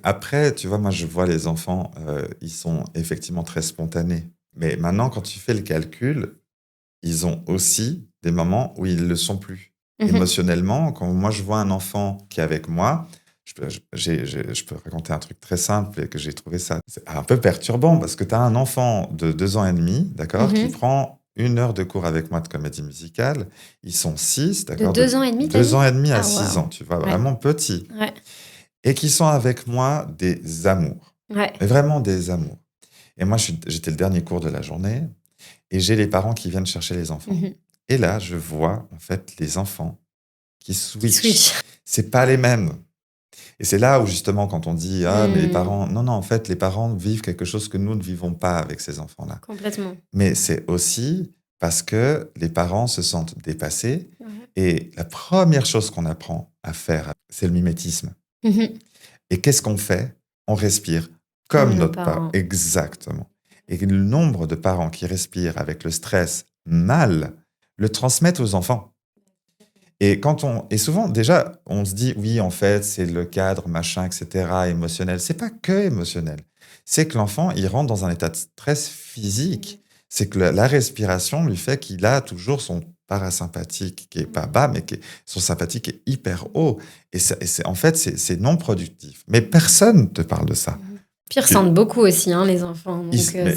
Après, tu vois, moi, je vois les enfants, ils sont effectivement très spontanés. Mais maintenant, quand tu fais le calcul, ils ont aussi des moments où ils ne le sont plus. Mmh. Émotionnellement, quand moi, je vois un enfant qui est avec moi, je peux raconter un truc très simple et que j'ai trouvé ça c'est un peu perturbant parce que tu as un enfant de 2 ans et demi, d'accord, qui Mmh. prend 1 heure de cours avec moi de comédie musicale. Ils sont 6, De d'accord, de 2 ans et demi, tu 2 dit? ans et demi à Ah 6 waouh! ans, tu vois? Ouais, Vraiment petits. ouais, Et qui sont avec moi des amours, ouais. mais vraiment des amours. Et moi, j'étais le dernier cours de la journée et j'ai les parents qui viennent chercher les enfants. Mmh. Et là, je vois en fait les enfants qui Qui switchent. switch. C'est pas les mêmes. Et c'est là où justement quand on dit ah mais les Mmh. parents non non en fait les parents vivent quelque chose que nous ne vivons pas avec ces enfants-là. Complètement. Mais c'est aussi parce que les parents se sentent dépassés Ouais. et la première chose qu'on apprend à faire, c'est le mimétisme. Mmh. Et qu'est-ce qu'on fait? On respire Comme comme nos notre parent. parents. Exactement. Et le nombre de parents qui respirent avec le stress mal le transmettent aux enfants. Et souvent, déjà, on se dit, oui, en fait, c'est le cadre, machin, etc., émotionnel. C'est pas que émotionnel. C'est que l'enfant, il rentre dans un état de stress physique. C'est que la respiration lui fait qu'il a toujours son parasympathique qui est pas bas, mais son sympathique est hyper haut. En fait, c'est non productif. Mais personne te parle de ça. Mmh. Puis ils Que- ressentent beaucoup aussi, hein, les enfants. Donc mais si tu des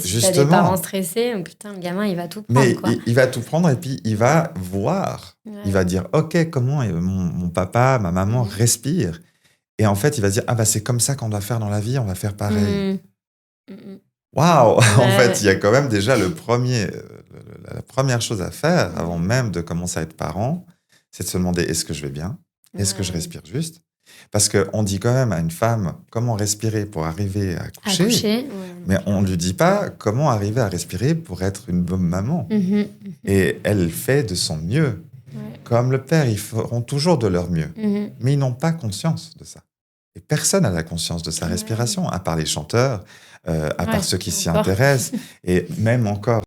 parents justement, stressés, putain, le gamin, il va tout prendre, mais quoi. il va tout prendre et puis il va voir. Il Ouais. va dire, OK, comment mon papa, ma maman Mmh. respire. Et en fait, il va se dire, ah bah c'est comme ça qu'on doit faire dans la vie, on va faire pareil. Mmh. Mmh. Waouh! En fait, Ouais. il y a quand même déjà la première chose à faire avant Mmh. même de commencer à être parent, c'est de se demander, est-ce que je vais bien? Est-ce que je Ouais. respire juste? Parce qu'on dit quand même à une femme comment respirer pour arriver à accoucher, Accoucher? Ouais, non, mais on ne clairement. lui dit pas comment arriver à respirer pour être une bonne maman. Mmh. Mmh. Et elle fait de son mieux. Ouais. Comme le père, ils feront toujours de leur mieux. Mmh. Mais ils n'ont pas conscience de ça. Et personne n'a la conscience de sa Ouais. respiration, à part les chanteurs, à Ouais, part ceux qui et s'y encore. intéressent. Et même encore,